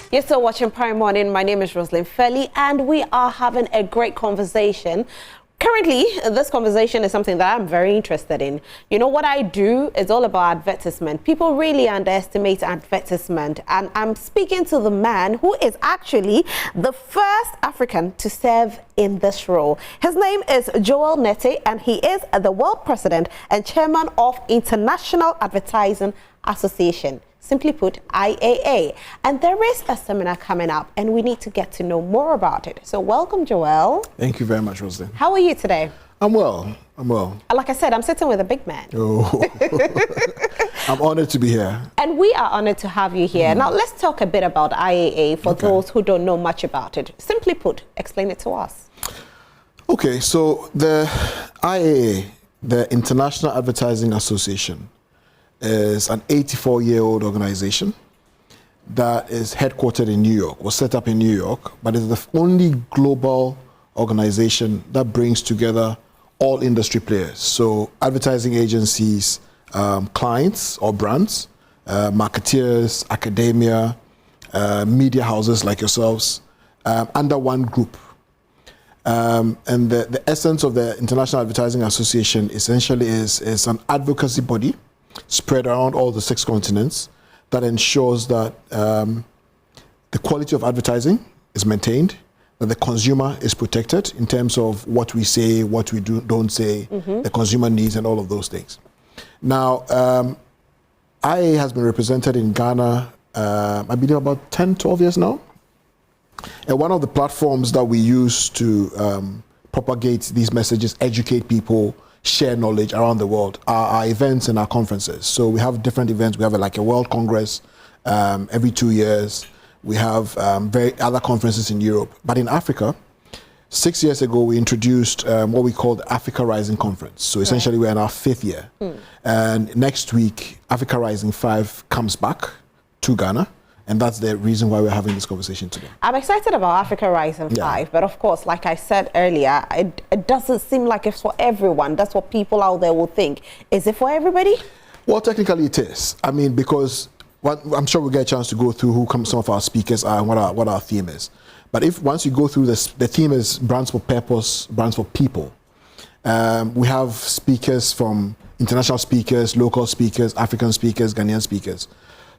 You're still watching Prime Morning. My name is Rosalind Felly, and we are having a great conversation. Currently, this conversation is something that I'm very interested in. You know, what I do is all about advertisement. People really underestimate advertisement, and I'm speaking to the man who is actually the first African to serve in this role. His name is Joel Nete, and he is the world president and chairman of International Advertising Association. Simply put, IAA. And there is a seminar coming up, and we need to get to know more about it. So welcome, Joel. Thank you very much, Rosalind. How are you today? I'm well. Like I said, I'm sitting with a big man. Oh. I'm honored to be here. And we are honored to have you here. Now, let's talk a bit about IAA for those who don't know much about it. Simply put, explain it to us. Okay, so the IAA, the International Advertising Association, is an 84-year-old organization that is headquartered in New York, was set up in New York, but is the only global organization that brings together all industry players. So advertising agencies, clients or brands, marketeers, academia, media houses like yourselves, under one group. And the essence of the International Advertising Association essentially is an advocacy body spread around all the 6 continents that ensures that the quality of advertising is maintained, that the consumer is protected in terms of what we say, what we don't say, the consumer needs, and all of those things. Now, IA has been represented in Ghana, I believe about 10, 12 years now. And one of the platforms that we use to propagate these messages, educate people, share knowledge around the world are our events and our conferences. So we have different events. We have like a World Congress every 2 years. We have other conferences in Europe. But in Africa, 6 years ago, we introduced what we call the Africa Rising Conference. So essentially, we're in our 5th year. And next week, Africa Rising 5 comes back to Ghana. And that's the reason why we're having this conversation today. I'm excited about Africa Rising 5, but of course, like I said earlier, it doesn't seem like it's for everyone. That's what people out there will think. Is it for everybody? Well, technically it is. I mean, because I'm sure we'll get a chance to go through who some of our speakers are and what our theme is. But if once you go through this, the theme is brands for purpose, brands for people. We have speakers from international speakers, local speakers, African speakers, Ghanaian speakers.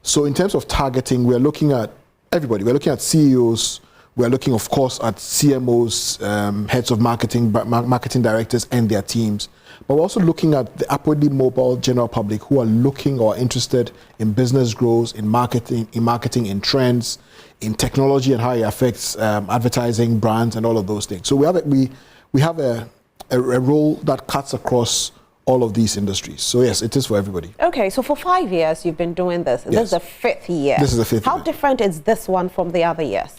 So in terms of targeting, we're looking at everybody. We're looking at CEOs. We're looking, of course, at CMOs, heads of marketing, marketing directors and their teams. But we're also looking at the upwardly mobile general public who are looking or interested in business growth, in marketing, in trends, in technology and how it affects advertising, brands, and all of those things. So we have a role that cuts across all of these industries. So yes, it is for everybody. Okay, so for 5 years you've been doing this. Yes. This is the 5th year. This is the 5th year. How different is this one from the other years?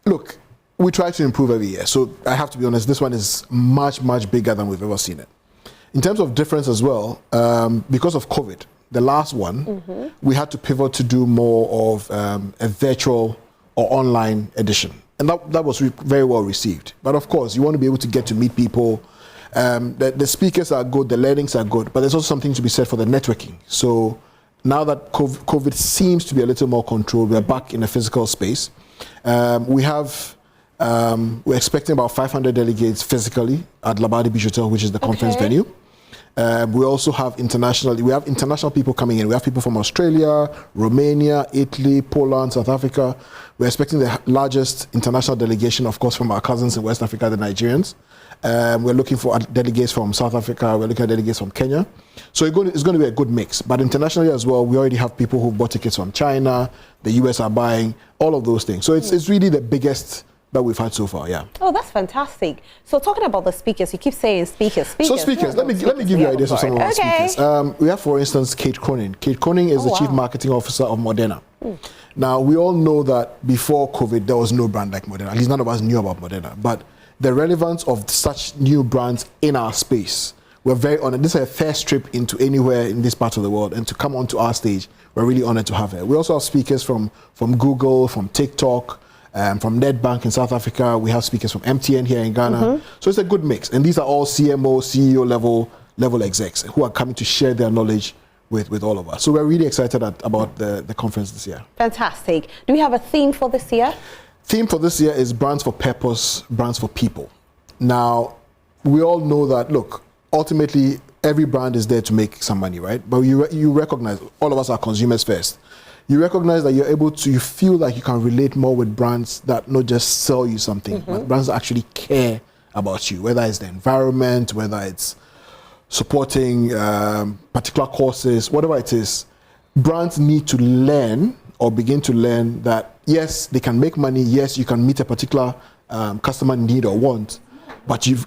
Look, we try to improve every year. So I have to be honest, this one is much, much bigger than we've ever seen it. In terms of difference as well, because of COVID, the last one, we had to pivot to do more of a virtual or online edition. And that was very well received. But of course, you want to be able to get to meet people. The speakers are good, the learnings are good, but there's also something to be said for the networking. So now that COVID seems to be a little more controlled, we're back in a physical space. We're expecting about 500 delegates physically at Labadi Beach Hotel, which is the conference venue. We also have international people coming in. We have people from Australia, Romania, Italy, Poland, South Africa. We're expecting the largest international delegation, of course, from our cousins in West Africa, the Nigerians. We're looking for delegates from South Africa. We're looking at delegates from Kenya. So it's going to be a good mix. But internationally as well, we already have people who bought tickets from China. The US are buying, all of those things. So it's really the biggest that we've had so far, yeah. Oh, that's fantastic. So talking about the speakers, you keep saying speakers. So speakers, let me give you ideas of some of our speakers. We have, for instance, Kate Cronin. Kate Cronin is the Chief Marketing Officer of Moderna. Now, we all know that before COVID, there was no brand like Moderna. At least none of us knew about Moderna. But the relevance of such new brands in our space, we're very honored. This is a first trip into anywhere in this part of the world, and to come onto our stage, we're really honored to have her. We also have speakers from Google, from TikTok, from Nedbank in South Africa. We have speakers from MTN here in Ghana. So it's a good mix. And these are all CMO, CEO level execs who are coming to share their knowledge with all of us. So we're really excited about the conference this year. Fantastic. Do we have a theme for this year? Theme for this year is brands for purpose, brands for people. Now, we all know that, look, ultimately, every brand is there to make some money, right? But you recognize, all of us are consumers first. You recognize that you feel like you can relate more with brands that not just sell you something, but brands that actually care about you, whether it's the environment, whether it's supporting particular causes, whatever it is. Brands need to learn or begin to learn that, yes, they can make money, yes, you can meet a particular customer need or want, but you've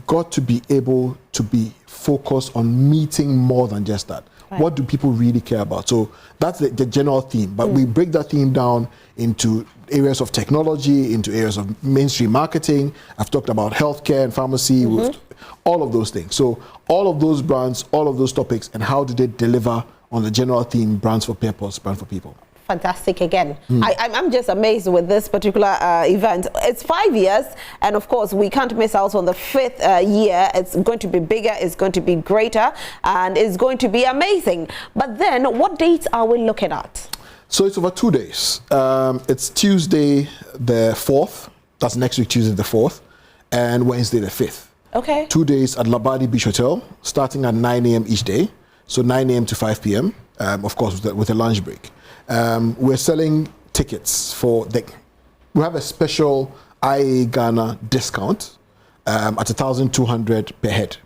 got to be able to be focused on meeting more than just that. Right. What do people really care about? So that's the general theme, but we break that theme down into areas of technology, into areas of mainstream marketing. I've talked about healthcare and pharmacy, all of those things. So all of those brands, all of those topics, and how do they deliver on the general theme, brands for purpose, brand for people. Fantastic again. I'm just amazed with this particular event. It's 5 years, and of course we can't miss out on the 5th year. It's going to be bigger, it's going to be greater, and it's going to be amazing. But then what dates are we looking at? So it's over 2 days. It's Tuesday the 4th, that's next week Tuesday the 4th, and Wednesday the 5th. Okay. 2 days at Labadi Beach Hotel, starting at 9 a.m. each day. So 9 a.m. to 5 p.m., of course with a lunch break. We're selling tickets we have a special IAA Ghana discount at 1,200 per head.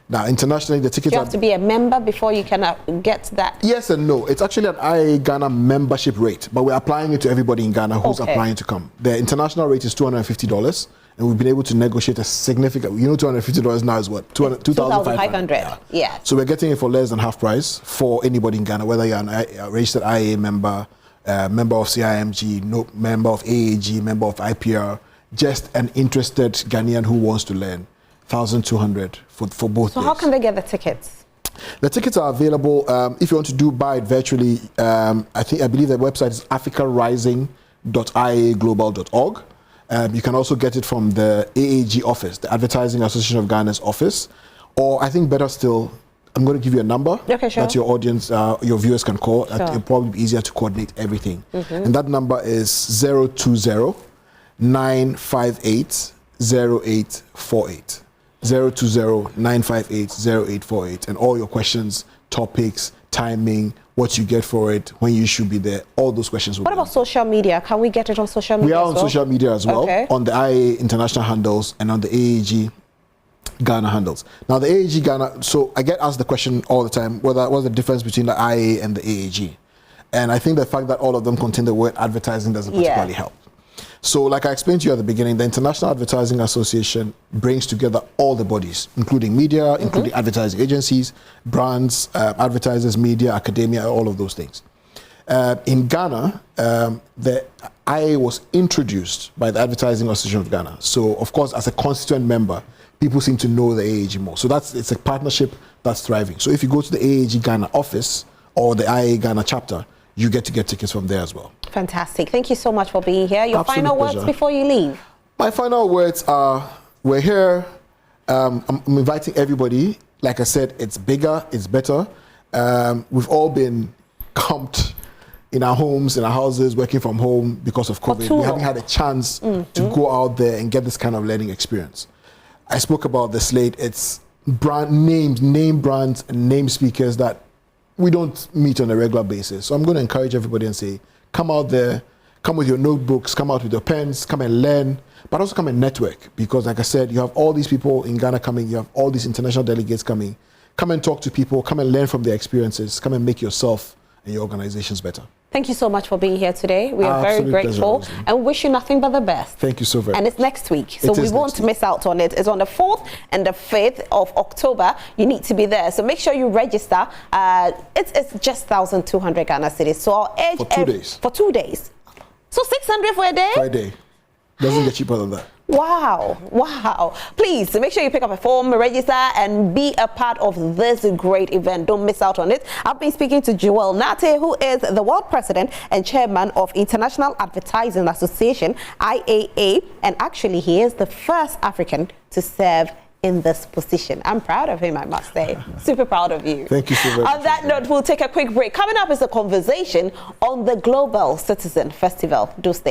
Now, internationally, the tickets you have to be a member before you can get that? Yes and no. It's actually an IAA Ghana membership rate, but we're applying it to everybody in Ghana who's applying to come. The international rate is $250, and we've been able to negotiate a significant, $250 now is what? 2,500. Yeah. So we're getting it for less than half price for anybody in Ghana, whether you're a registered IAA member, member of CIMG, member of AAG, member of IPR, just an interested Ghanaian who wants to learn. 1,200 for both days. How can they get the tickets? The tickets are available if you want to buy it virtually. I believe the website is africarising.iaglobal.org. You can also get it from the AAG office, the Advertising Association of Ghana's office, or I think better still, I'm going to give you a number that your audience, your viewers can call. Sure. It'll probably be easier to coordinate everything. And that number is 020-958-0848. 020-958-0848, and all your questions, topics, timing, what you get for it, when you should be there, all those questions will What about social media? Can we get it on social media? We are on social media as well, on the IAA International handles and on the AAG Ghana handles. Now the AAG Ghana, so I get asked the question all the time, what's the difference between the IAA and the AAG? And I think the fact that all of them contain the word advertising doesn't particularly help. So like I explained to you at the beginning, the International Advertising Association brings together all the bodies, including media, including advertising agencies, brands, advertisers, media, academia, all of those things. In Ghana, the IA was introduced by the Advertising Association of Ghana. So of course, as a constituent member, people seem to know the AAG more. So it's a partnership that's thriving. So if you go to the AAG Ghana office or the IA Ghana chapter, you get to get tickets from there as well. Fantastic. Thank you so much for being here. Your Absolute final pleasure. words before you leave? My final words are, we're here. I'm inviting everybody. Like I said, it's bigger, it's better. We've all been camped in our homes, in our houses, working from home because of COVID. We haven't had a chance to go out there and get this kind of learning experience. I spoke about the slate. It's brand names, name brands, and name speakers that we don't meet on a regular basis. So I'm going to encourage everybody and say, come out there, come with your notebooks, come out with your pens, come and learn, but also come and network. Because like I said, you have all these people in Ghana coming, you have all these international delegates coming. Come and talk to people, come and learn from their experiences, come and make yourself and your organizations better. Thank you so much for being here today. We are very grateful and wish you nothing but the best. Thank you so very much. And it's next week, so we won't miss out on it. It's on the 4th and the 5th of October. You need to be there. So make sure you register. It's just 1,200 Ghana cedis. So I'll urge for 2 days. For 2 days. So 600 for a day? For a day. Doesn't get cheaper than that. Wow, wow. Please make sure you pick up a form, register, and be a part of this great event. Don't miss out on it. I've been speaking to Joel Nate, who is the World President and Chairman of International Advertising Association, IAA, and actually he is the first African to serve in this position. I'm proud of him, I must say. Super proud of you. Thank you so very much. On that note, we'll take a quick break. Coming up is a conversation on the Global Citizen Festival. Do stay.